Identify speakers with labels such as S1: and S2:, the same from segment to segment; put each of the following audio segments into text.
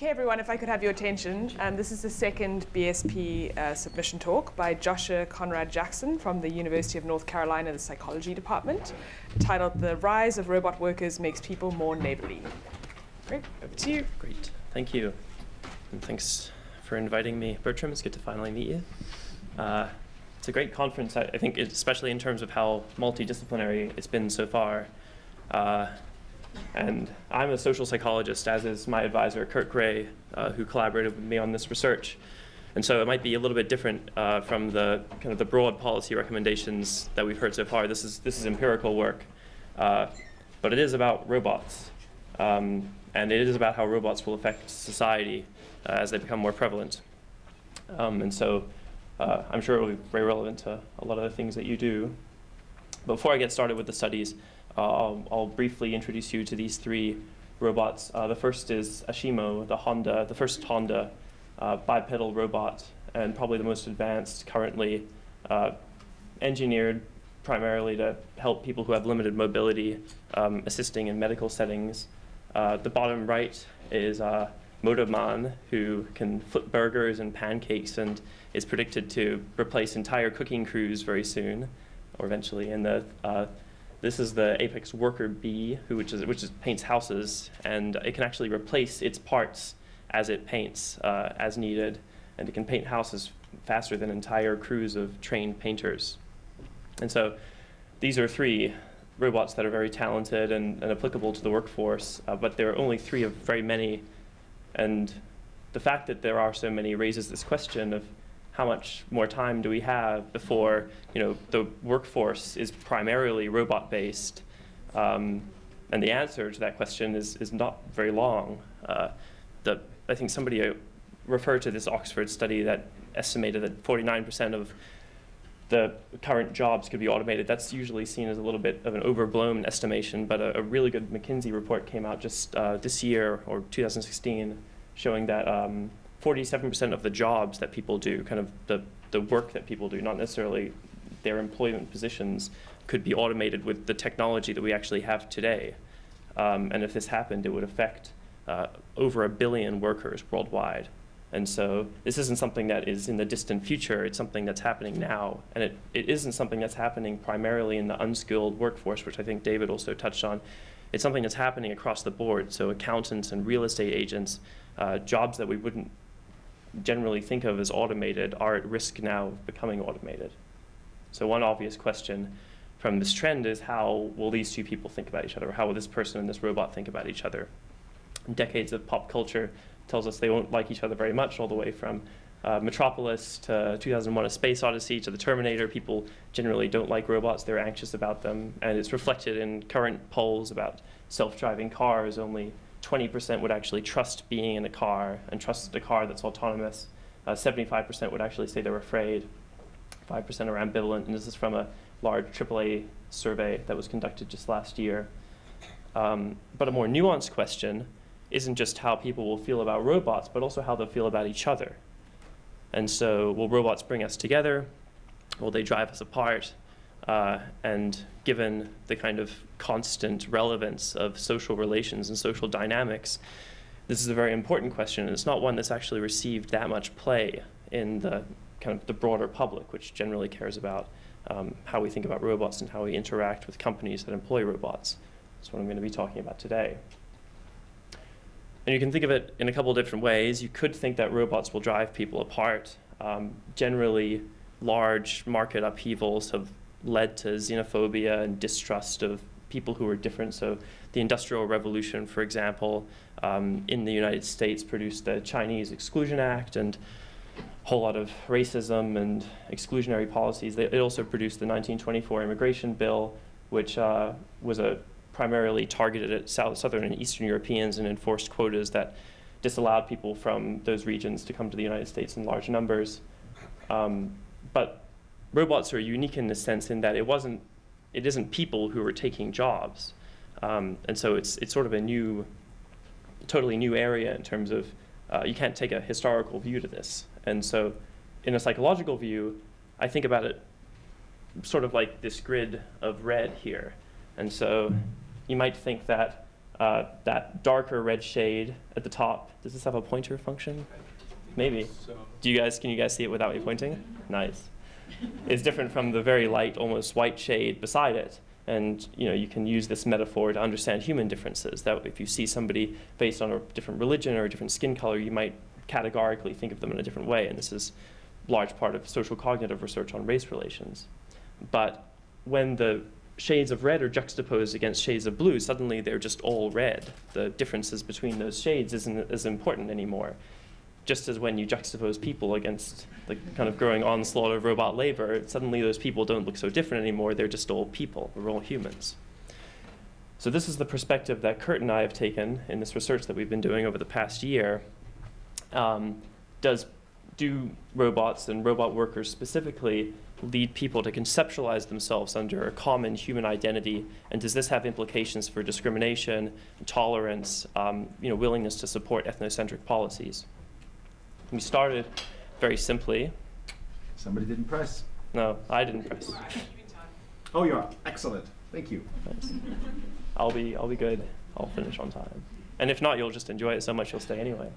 S1: Okay, everyone, if I could have your attention. This is the second BSP submission talk by Joshua Conrad Jackson from the University of North Carolina, the Psychology Department, titled The Rise of Robot Workers Makes People More Neighborly. Great, over to you.
S2: Great, thank you. And thanks for inviting me, Bertram. It's good to finally meet you. It's a great conference, I think, especially in terms of how multidisciplinary it's been so far. And I'm a social psychologist, as is my advisor, Kurt Gray, who collaborated with me on this research. And so it might be a little bit different from the kind of the broad policy recommendations that we've heard so far. This is empirical work, but it is about robots, and it is about how robots will affect society as they become more prevalent. And so I'm sure it will be very relevant to a lot of the things that you do. But before I get started with the studies, I'll briefly introduce you to these three robots. The first is Ashimo, the first Honda bipedal robot, and probably the most advanced currently, engineered primarily to help people who have limited mobility, assisting in medical settings. The bottom right is Motorman, who can flip burgers and pancakes and is predicted to replace entire cooking crews very soon, or eventually. And this is the Apex Worker B, which paints houses, and it can actually replace its parts as it paints as needed, and it can paint houses faster than entire crews of trained painters. And so these are three robots that are very talented and applicable to the workforce, but there are only three of very many. And the fact that there are so many raises this question of how much more time do we have before the workforce is primarily robot-based? And the answer to that question is not very long. I think somebody referred to this Oxford study that estimated that 49% of the current jobs could be automated. That's usually seen as a little bit of an overblown estimation, but a really good McKinsey report came out just this year, or 2016, showing that 47% of the jobs that people do, kind of the work that people do, not necessarily their employment positions, could be automated with the technology that we actually have today. And if this happened, it would affect over 1 billion workers worldwide. And so this isn't something that is in the distant future, it's something that's happening now. And it isn't something that's happening primarily in the unskilled workforce, which I think David also touched on. It's something that's happening across the board. So accountants and real estate agents, jobs that we wouldn't generally think of as automated are at risk now of becoming automated. So one obvious question from this trend is, how will these two people think about each other? How will this person and this robot think about each other? Decades of pop culture tells us they won't like each other very much, all the way from Metropolis to 2001: A Space Odyssey to the Terminator. People generally don't like robots, they're anxious about them, and it's reflected in current polls about self-driving cars. Only 20% would actually trust being in a car and trust a car that's autonomous. 75% would actually say they're afraid. 5% are ambivalent, and this is from a large AAA survey that was conducted just last year. But a more nuanced question isn't just how people will feel about robots, but also how they'll feel about each other. And so, will robots bring us together? Will they drive us apart? And given the kind of constant relevance of social relations and social dynamics, this is a very important question, and it's not one that's actually received that much play in the kind of the broader public, which generally cares about how we think about robots and how we interact with companies that employ robots. That's what I'm going to be talking about today. And you can think of it in a couple of different ways. You could think that robots will drive people apart. Generally, large market upheavals have led to xenophobia and distrust of people who are different. So the Industrial Revolution, for example, in the United States produced the Chinese Exclusion Act and a whole lot of racism and exclusionary policies. It also produced the 1924 Immigration Bill, which was primarily targeted at Southern and Eastern Europeans and enforced quotas that disallowed people from those regions to come to the United States in large numbers. But robots are unique in the sense in that it isn't people who are taking jobs. And so it's sort of a totally new area in terms of you can't take a historical view to this. And so in a psychological view, I think about it sort of like this grid of red here. And so you might think that that darker red shade at the top. Does this have a pointer function? Maybe. Can you guys see it without me pointing? Nice. It's different from the very light, almost white shade beside it. And you can use this metaphor to understand human differences. That if you see somebody based on a different religion or a different skin color, you might categorically think of them in a different way. And this is a large part of social cognitive research on race relations. But when the shades of red are juxtaposed against shades of blue, suddenly they're just all red. The differences between those shades isn't as important anymore. Just as when you juxtapose people against the kind of growing onslaught of robot labor, suddenly those people don't look so different anymore. They're just all people. We're all humans. So this is the perspective that Kurt and I have taken in this research that we've been doing over the past year. Do robots and robot workers specifically lead people to conceptualize themselves under a common human identity? And does this have implications for discrimination, tolerance, willingness to support ethnocentric policies? We started very simply.
S3: Somebody didn't press.
S2: No, I didn't press.
S3: Oh, you are. Excellent. Thank you.
S2: Thanks. I'll be good. I'll finish on time. And if not, you'll just enjoy it so much you'll stay anyway.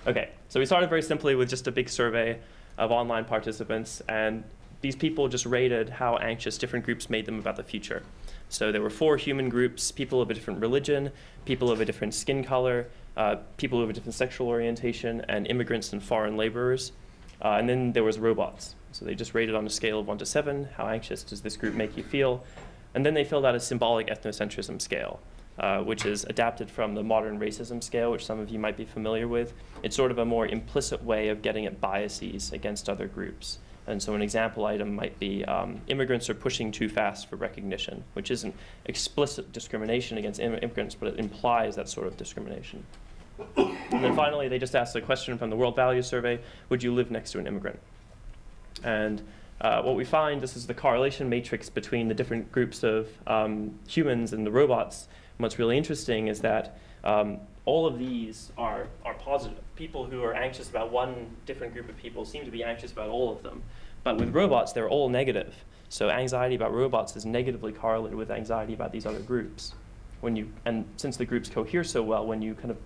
S2: Okay, so we started very simply with just a big survey of online participants, and these people just rated how anxious different groups made them about the future. So there were 4 human groups: people of a different religion, people of a different skin color, people of a different sexual orientation, and immigrants and foreign laborers. And then there was robots. So they just rated on a scale of 1 to 7, how anxious does this group make you feel? And then they filled out a symbolic ethnocentrism scale, which is adapted from the modern racism scale, which some of you might be familiar with. It's sort of a more implicit way of getting at biases against other groups. And so an example item might be immigrants are pushing too fast for recognition, which isn't explicit discrimination against immigrants, but it implies that sort of discrimination. And then finally, they just asked a question from the World Values Survey: would you live next to an immigrant? And what we find, this is the correlation matrix between the different groups of humans and the robots. And what's really interesting is that all of these are positive. People who are anxious about one different group of people seem to be anxious about all of them. But with robots, they're all negative. So anxiety about robots is negatively correlated with anxiety about these other groups. And since the groups cohere so well, when you kind of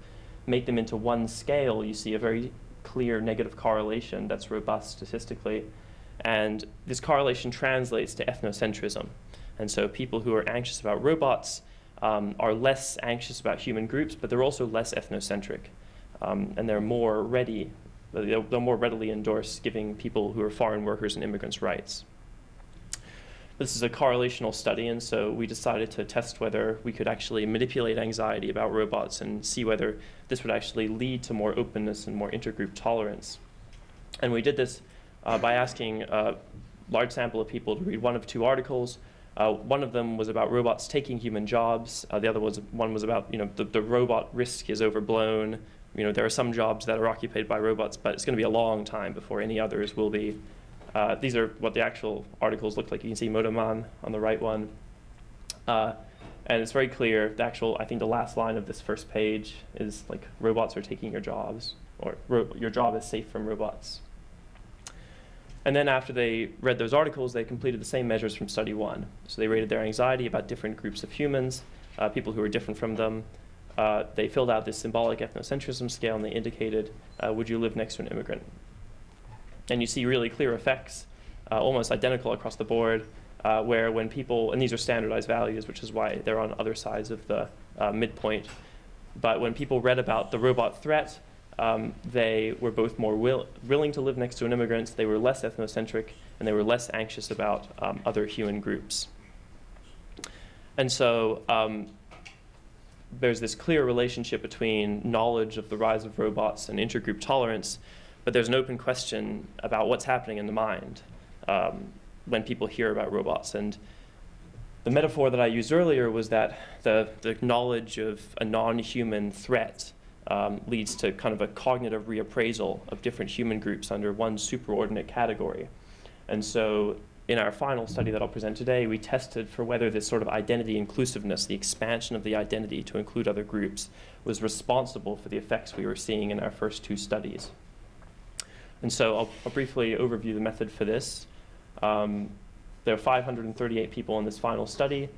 S2: make them into one scale, you see a very clear negative correlation that's robust statistically. And this correlation translates to ethnocentrism. And so people who are anxious about robots are less anxious about human groups, but they're also less ethnocentric. And they'll more readily endorse giving people who are foreign workers and immigrants rights. This is a correlational study, and so we decided to test whether we could actually manipulate anxiety about robots and see whether this would actually lead to more openness and more intergroup tolerance. And we did this by asking a large sample of people to read one of 2 articles. One of them was about robots taking human jobs. The other one was about the robot risk is overblown. There are some jobs that are occupied by robots, but it's going to be a long time before any others will be. These are what the actual articles look like. You can see Motoman on the right one. And it's very clear. I think the last line of this first page is like, robots are taking your jobs, or your job is safe from robots. And then after they read those articles, they completed the same measures from study 1. So they rated their anxiety about different groups of humans, people who are different from them. They filled out this symbolic ethnocentrism scale, and they indicated, would you live next to an immigrant? And you see really clear effects, almost identical across the board, where when people, and these are standardized values, which is why they're on other sides of the midpoint, but when people read about the robot threat, they were both more willing to live next to an immigrant, they were less ethnocentric, and they were less anxious about other human groups. And so there's this clear relationship between knowledge of the rise of robots and intergroup tolerance, but there's an open question about what's happening in the mind when people hear about robots. And the metaphor that I used earlier was that the knowledge of a non-human threat leads to kind of a cognitive reappraisal of different human groups under one superordinate category. And so in our final study that I'll present today, we tested for whether this sort of identity inclusiveness, the expansion of the identity to include other groups, was responsible for the effects we were seeing in our first 2 studies. And so I'll briefly overview the method for this. There are 538 people in this final study.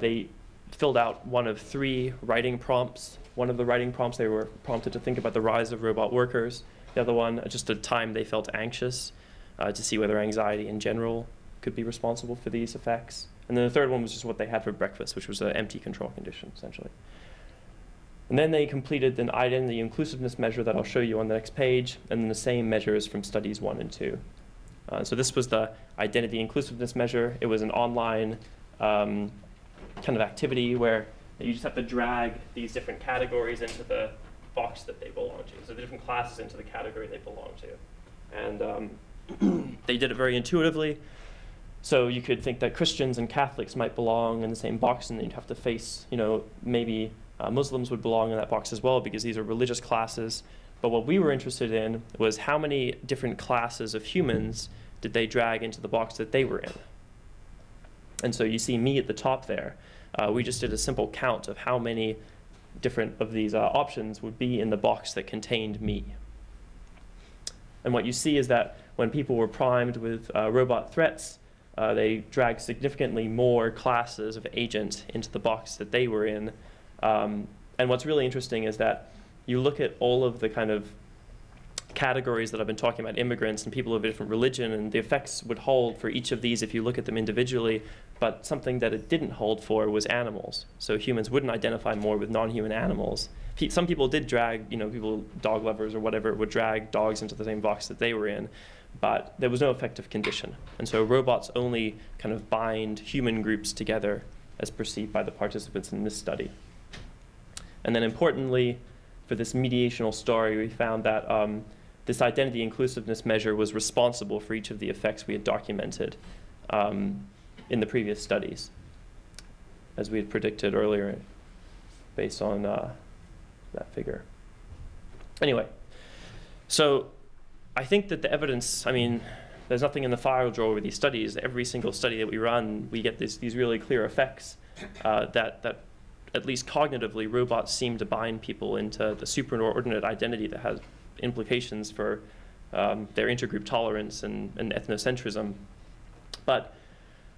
S2: They filled out one of 3 writing prompts. One of the writing prompts, they were prompted to think about the rise of robot workers. The other one, just a time they felt anxious, to see whether anxiety in general could be responsible for these effects. And then the third one was just what they had for breakfast, which was an empty control condition, essentially. And then they completed an identity inclusiveness measure that I'll show you on the next page, and then the same measures from studies 1 and 2. So this was the identity inclusiveness measure. It was an online kind of activity where you just have to drag these different categories into the box that they belong to. So the different classes into the category they belong to. And they did it very intuitively. So you could think that Christians and Catholics might belong in the same box, and you'd have to face, maybe Muslims would belong in that box as well, because these are religious classes. But what we were interested in was how many different classes of humans did they drag into the box that they were in. And so you see me at the top there. We just did a simple count of how many different of these options would be in the box that contained me. And what you see is that when people were primed with robot threats, they dragged significantly more classes of agent into the box that they were in. And what's really interesting is that you look at all of the kind of categories that I've been talking about, immigrants and people of a different religion, and the effects would hold for each of these if you look at them individually, but something that it didn't hold for was animals. So humans wouldn't identify more with non-human animals. Some people did drag, people, dog lovers or whatever, would drag dogs into the same box that they were in, but there was no effective condition. And so robots only kind of bind human groups together as perceived by the participants in this study. And then importantly, for this mediational story, we found that this identity inclusiveness measure was responsible for each of the effects we had documented in the previous studies, as we had predicted earlier based on that figure. Anyway, so I think that the evidence, there's nothing in the file drawer with these studies. Every single study that we run, we get these really clear effects that at least cognitively, robots seem to bind people into the superordinate identity that has implications for their intergroup tolerance and ethnocentrism. But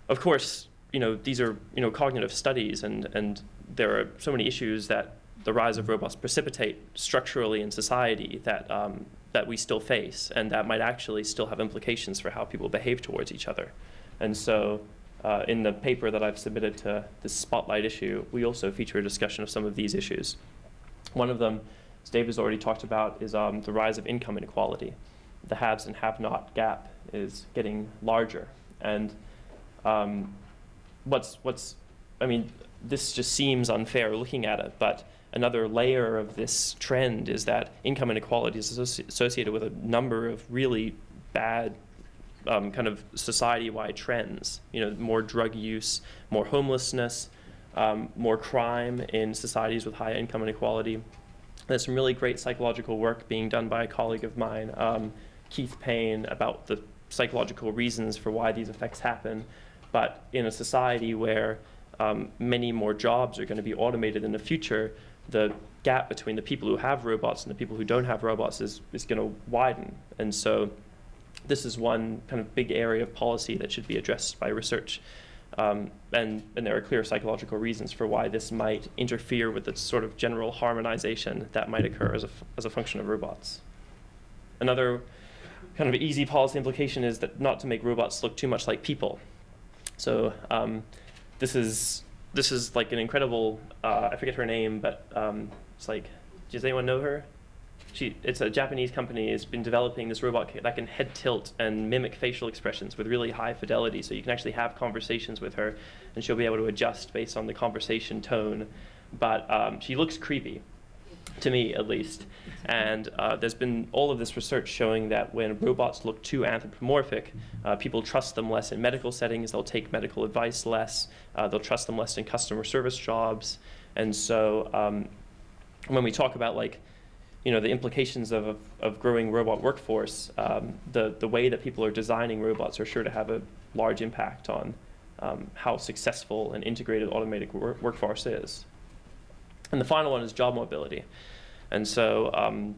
S2: of course, these are cognitive studies, and there are so many issues that the rise of robots precipitate structurally in society that we still face, and that might actually still have implications for how people behave towards each other. And so in the paper that I've submitted to this spotlight issue, we also feature a discussion of some of these issues. One of them, as Dave has already talked about, is the rise of income inequality. The haves and have-not gap is getting larger. And this just seems unfair looking at it, but another layer of this trend is that income inequality is associated with a number of really bad kind of society-wide trends. More drug use, more homelessness, more crime in societies with high income inequality. There's some really great psychological work being done by a colleague of mine, Keith Payne, about the psychological reasons for why these effects happen. But in a society where many more jobs are going to be automated in the future, the gap between the people who have robots and the people who don't have robots is going to widen. And so this is one kind of big area of policy that should be addressed by research. And there are clear psychological reasons for why this might interfere with the sort of general harmonization that might occur as a function of robots. Another kind of easy policy implication is that not to make robots look too much like people. So this is like an incredible, I forget her name, but it's like, does anyone know her? It's a Japanese company. It's been developing this robot that can head tilt and mimic facial expressions with really high fidelity. So you can actually have conversations with her, and she'll be able to adjust based on the conversation tone. But she looks creepy, to me at least. And there's been all of this research showing that when robots look too anthropomorphic, people trust them less in medical settings. They'll take medical advice less. They'll trust them less in customer service jobs. And so when we talk about the implications of growing robot workforce, the way that people are designing robots are sure to have a large impact on how successful an integrated automated workforce is. And the final one is job mobility. And so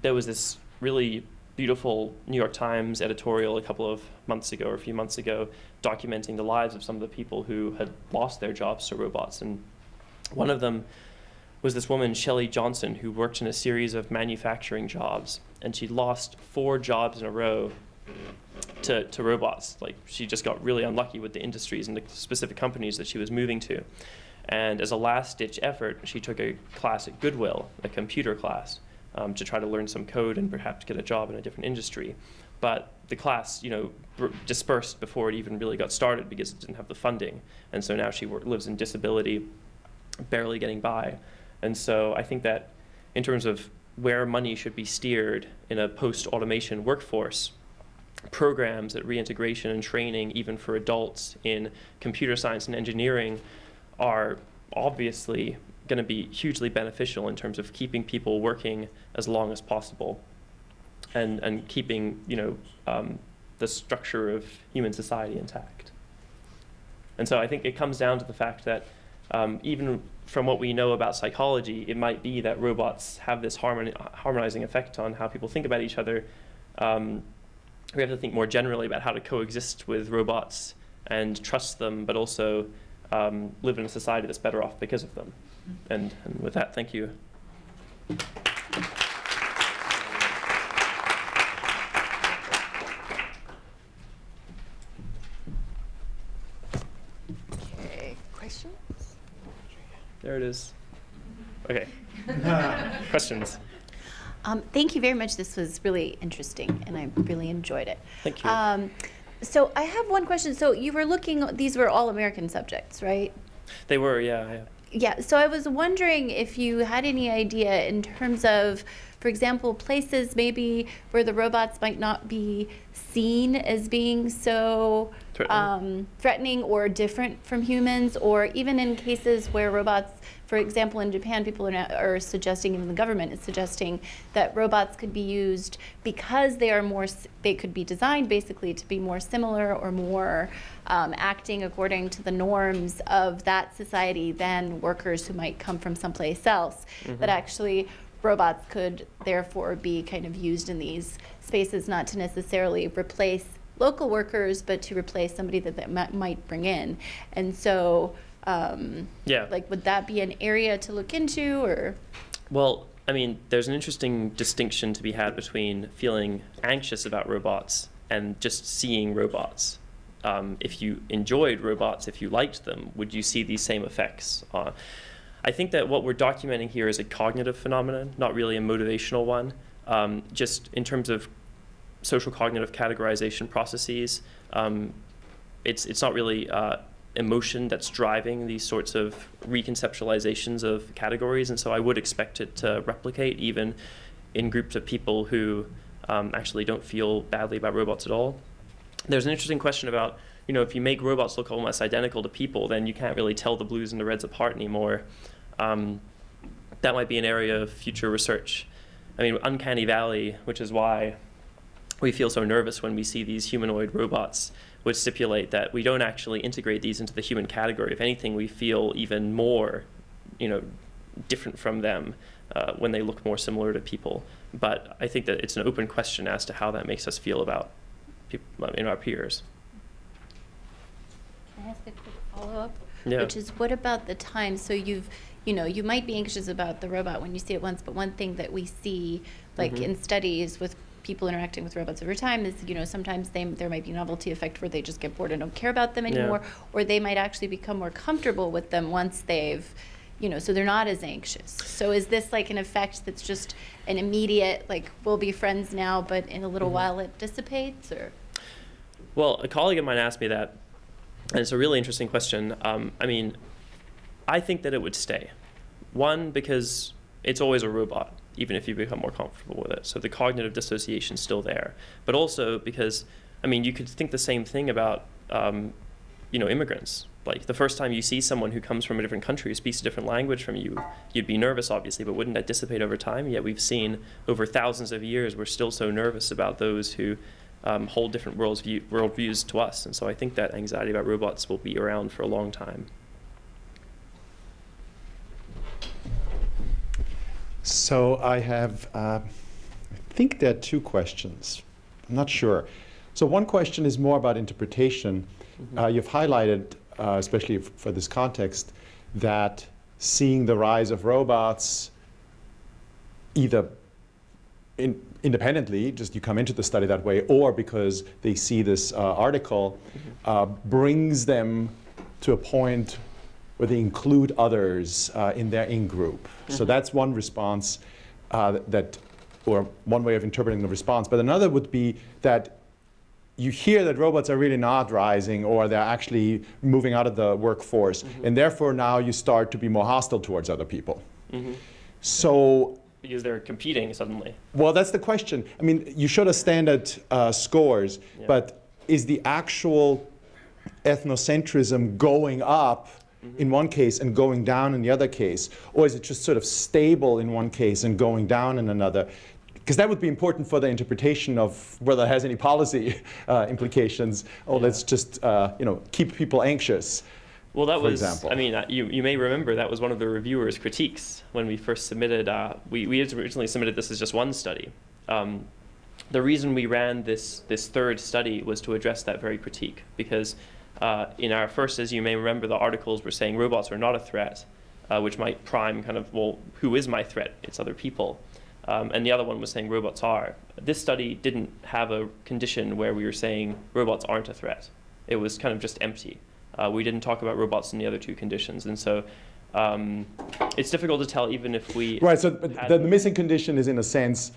S2: there was this really beautiful New York Times editorial a couple of months ago, or a few months ago, documenting the lives of some of the people who had lost their jobs to robots. And one of them was this woman, Shelley Johnson, who worked in a series of manufacturing jobs, and she lost 4 jobs in a row to robots. Like, she just got really unlucky with the industries and the specific companies that she was moving to. And as a last-ditch effort, she took a class at Goodwill, a computer class, to try to learn some code and perhaps get a job in a different industry. But the class, dispersed before it even really got started because it didn't have the funding. And so now she lives in disability, barely getting by. And so I think that in terms of where money should be steered in a post-automation workforce, programs at reintegration and training, even for adults in computer science and engineering, are obviously going to be hugely beneficial in terms of keeping people working as long as possible, and keeping the structure of human society intact. And so I think it comes down to the fact that even from what we know about psychology, it might be that robots have this harmonizing effect on how people think about each other. We have to think more generally about how to coexist with robots and trust them, but also live in a society that's better off because of them. And with that, thank you.
S4: Okay, questions?
S2: There it is. Okay. Questions?
S4: Thank you very much. This was really interesting, and I really enjoyed it.
S2: Thank you.
S4: So I have one question. So you were these were all American subjects, right?
S2: They were, yeah.
S4: Yeah, so I was wondering if you had any idea in terms of, for example, places maybe where the robots might not be seen as being so threatening or different from humans, or even in cases where robots, for example, in Japan, people are suggesting, even the government is suggesting, that robots could be used because they could be designed basically to be more similar or more acting according to the norms of that society than workers who might come from someplace else. Mm-hmm. That actually robots could therefore be kind of used in these spaces, not to necessarily replace local workers, but to replace somebody that might bring in. And so, would that be an area to look into, or?
S2: Well, I mean, there's an interesting distinction to be had between feeling anxious about robots and just seeing robots. If you enjoyed robots, if you liked them, would you see these same effects? I think that what we're documenting here is a cognitive phenomenon, not really a motivational one. Just in terms of social cognitive categorization processes, it's not really emotion that's driving these sorts of reconceptualizations of categories, and so I would expect it to replicate even in groups of people who actually don't feel badly about robots at all. There's an interesting question about, if you make robots look almost identical to people, then you can't really tell the blues and the reds apart anymore. That might be an area of future research. I mean, uncanny valley, which is why we feel so nervous when we see these humanoid robots, would stipulate that we don't actually integrate these into the human category. If anything, we feel even more, different from them when they look more similar to people. But I think that it's an open question as to how that makes us feel about people, our peers.
S4: Can I ask a quick follow-up?
S2: Yeah.
S4: Which is, what about the time? So you might be anxious about the robot when you see it once, but one thing that we see, like in studies with people interacting with robots over time, is sometimes there might be a novelty effect where they just get bored and don't care about them anymore, or they might actually become more comfortable with them once they've, so they're not as anxious. So is this like an effect that's just an immediate, like, we'll be friends now, but in a little while it dissipates, or?
S2: Well, a colleague of mine asked me that, and it's a really interesting question. I think that it would stay. One, because it's always a robot, even if you become more comfortable with it. So the cognitive dissociation is still there. But also because, you could think the same thing about, immigrants. Like, the first time you see someone who comes from a different country, who speaks a different language from you, you'd be nervous, obviously, but wouldn't that dissipate over time? Yet we've seen over thousands of years, we're still so nervous about those who hold different worldviews to us. And so I think that anxiety about robots will be around for a long time.
S5: So I have
S3: think there are two questions. I'm not sure. So one question is more about interpretation. You've highlighted, especially for this context, that seeing the rise of robots either independently, just you come into the study that way, or because they see this article, brings them to a point where they include others in their in-group. So that's one response or one way of interpreting the response. But another would be that you hear that robots are really not rising, or they're actually moving out of the workforce, and therefore now you start to be more hostile towards other people. So,
S2: because they're competing suddenly.
S3: well, that's the question. I mean, you showed us standard scores, but is the actual ethnocentrism going up in one case and going down in the other case? Or is it just sort of stable in one case and going down in another? Because that would be important for the interpretation of whether it has any policy implications. Oh, let's just keep people anxious.
S2: Well, that was,
S3: example.
S2: I mean, you may remember that was one of the reviewers' critiques when we first submitted, we had originally submitted this as just one study. The reason we ran this third study was to address that very critique, because in our first, as you may remember, the articles were saying robots are not a threat, which might prime kind of, well, who is my threat? It's other people. And the other one was saying robots are. This study didn't have a condition where we were saying robots aren't a threat. It was kind of just empty. We didn't talk about robots in the other two conditions. And so it's difficult to tell even if we...
S3: Right, so the missing condition is, in a sense,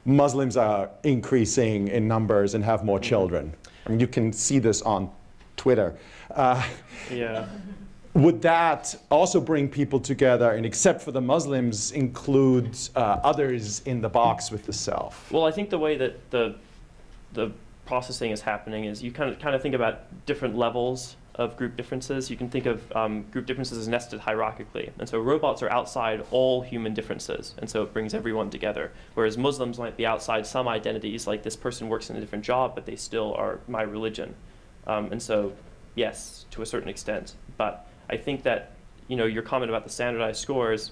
S3: Muslims are increasing in numbers and have more children. I mean, you can see this on Twitter.
S2: Yeah.
S3: Would that also bring people together, and except for the Muslims, include others in the box with the self?
S2: Well, I think the way that the processing is happening is you kind of think about different levels of group differences. You can think of group differences as nested hierarchically. And so robots are outside all human differences, and so it brings everyone together. Whereas Muslims might be outside some identities, like this person works in a different job, but they still are my religion. And so, yes, to a certain extent. But I think that, your comment about the standardized scores,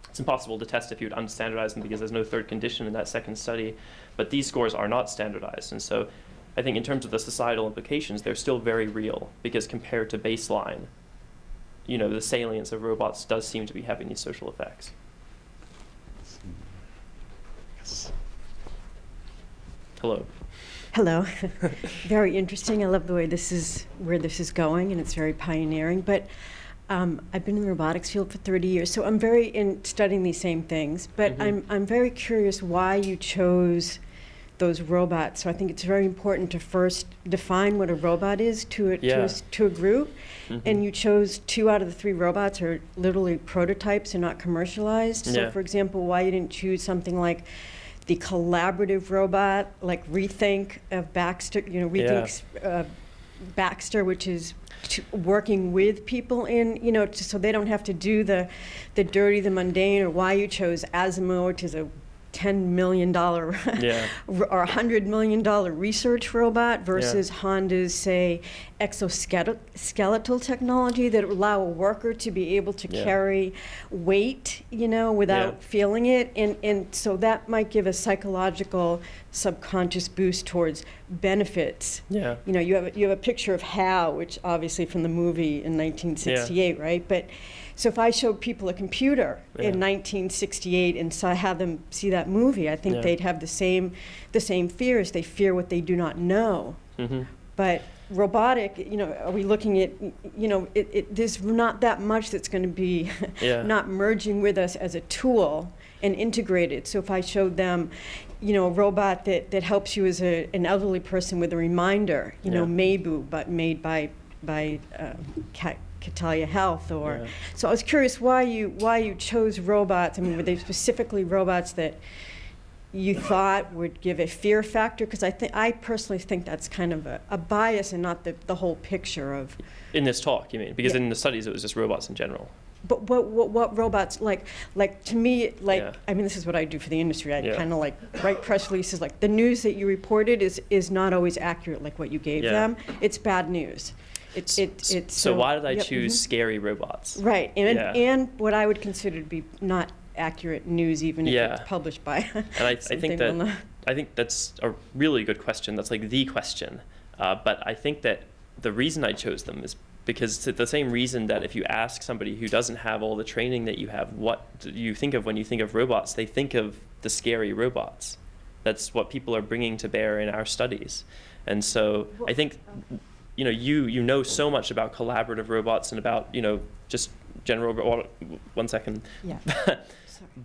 S2: it's impossible to test if you would unstandardize them because there's no third condition in that second study. But these scores are not standardized. And so I think in terms of the societal implications, they're still very real, because compared to baseline, the salience of robots does seem to be having these social effects.
S3: Yes.
S2: Hello.
S5: Hello. Very interesting. I love the way where this is going, and it's very pioneering. But I've been in the robotics field for 30 years, so I'm very in studying these same things. But I'm very curious why you chose those robots. So I think it's very important to first define what a robot is to a group. And you chose 2 out of the 3 robots are literally prototypes and not commercialized. So for example, why you didn't choose something like the collaborative robot, like Rethink of Baxter, Rethink's Baxter, which is working with people so they don't have to do the dirty, the mundane, or why you chose Asimo, which is a $10 million or $100 million research robot versus Honda's, say, exoskeletal technology that allow a worker to be able to carry weight, without feeling it. And so that might give a psychological subconscious boost towards benefits.
S2: Yeah.
S5: You have a picture of Hal, which obviously from the movie in 1968, right? But so if I showed people a computer in 1968 and have them see that movie, I think they'd have the same fears. They fear what they do not know. But robotic, are we looking at, there's not that much that's going to be not merging with us as a tool and integrated. So if I showed them, a robot that helps you as an elderly person with a reminder, Maybu, but made by Catalia Health, so I was curious why you chose robots. I mean, were they specifically robots that you thought would give a fear factor? Because I personally think that's kind of a bias and not the whole picture of.
S2: In this talk, you mean? Because in the studies, it was just robots in general.
S5: But what robots, like to me, I mean, this is what I do for the industry. I kind of write press releases, the news that you reported is not always accurate, like what you gave them. It's bad news.
S2: So why did I choose scary robots?
S5: Right, and what I would consider to be not accurate news, even if
S2: Yeah.
S5: it's published by
S2: And I think
S5: something
S2: that I think that's a really good question. That's like the question. But I think that the reason I chose them is because it's the same reason that if you ask somebody who doesn't have all the training that you have, what do you think of when you think of robots? They think of the scary robots. That's what people are bringing to bear in our studies. And so I think, you know so much about collaborative robots and about, just general, one second.
S5: Yeah.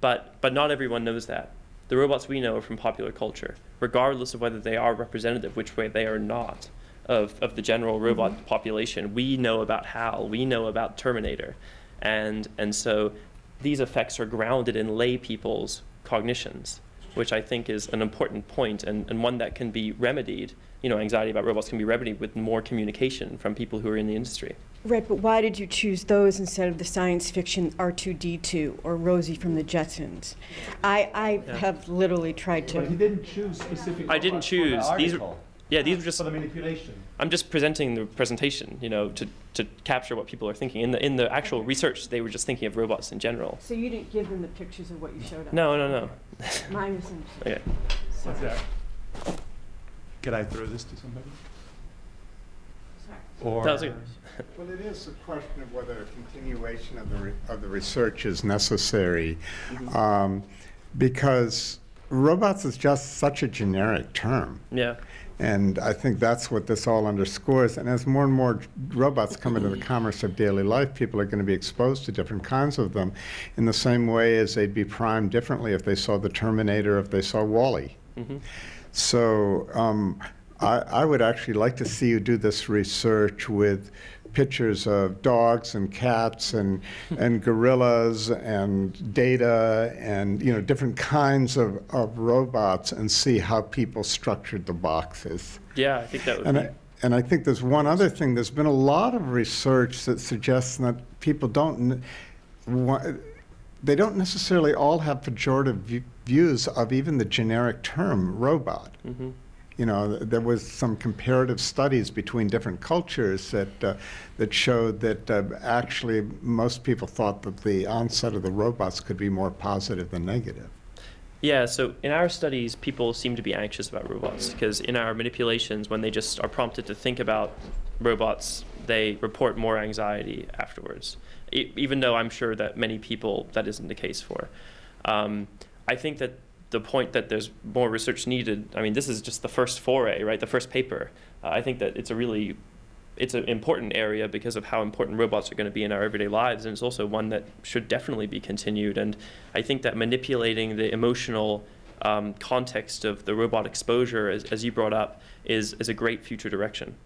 S2: But not everyone knows that. The robots we know are from popular culture, regardless of whether they are representative, which way they are not, of the general robot population. We know about HAL, we know about Terminator. And so these effects are grounded in lay people's cognitions, which I think is an important point and one that can be remedied. Anxiety about robots can be remedied with more communication from people who are in the industry.
S5: Right, but why did you choose those instead of the science fiction R2-D2 or Rosie from the Jetsons? I have literally tried to.
S3: But he didn't choose specific.
S2: I didn't
S3: robots for the
S2: choose.
S3: article.
S2: These are just
S3: for the manipulation.
S2: I'm just presenting the presentation, to capture what people are thinking. In the actual research, they were just thinking of robots in general.
S5: So you didn't give them the pictures of what you showed us?
S2: No.
S5: My misunderstanding.
S2: Okay.
S3: What's that? Could I throw this to somebody? Or
S2: That was it.
S6: Well, it is a question of whether a continuation of the research is necessary, because robots is just such a generic term.
S2: Yeah.
S6: And I think that's what this all underscores. And as more and more robots come into the commerce of daily life, people are going to be exposed to different kinds of them in the same way as they'd be primed differently if they saw the Terminator, if they saw Wall-E. So I would actually like to see you do this research with pictures of dogs and cats and gorillas and data and different kinds of robots and see how people structured the boxes.
S2: Yeah, I think that would be.
S6: And I think there's one other thing. There's been a lot of research that suggests that people don't necessarily all have pejorative views of even the generic term robot. There was some comparative studies between different cultures that showed that actually most people thought that the onset of the robots could be more positive than negative.
S2: Yeah, so in our studies, people seem to be anxious about robots because in our manipulations, when they just are prompted to think about robots, they report more anxiety afterwards, even though I'm sure that many people that isn't the case for. I think that the point that there's more research needed, this is just the first foray, right? The first paper. I think that it's an important area because of how important robots are going to be in our everyday lives, and it's also one that should definitely be continued. And I think that manipulating the emotional context of the robot exposure, as you brought up, is a great future direction.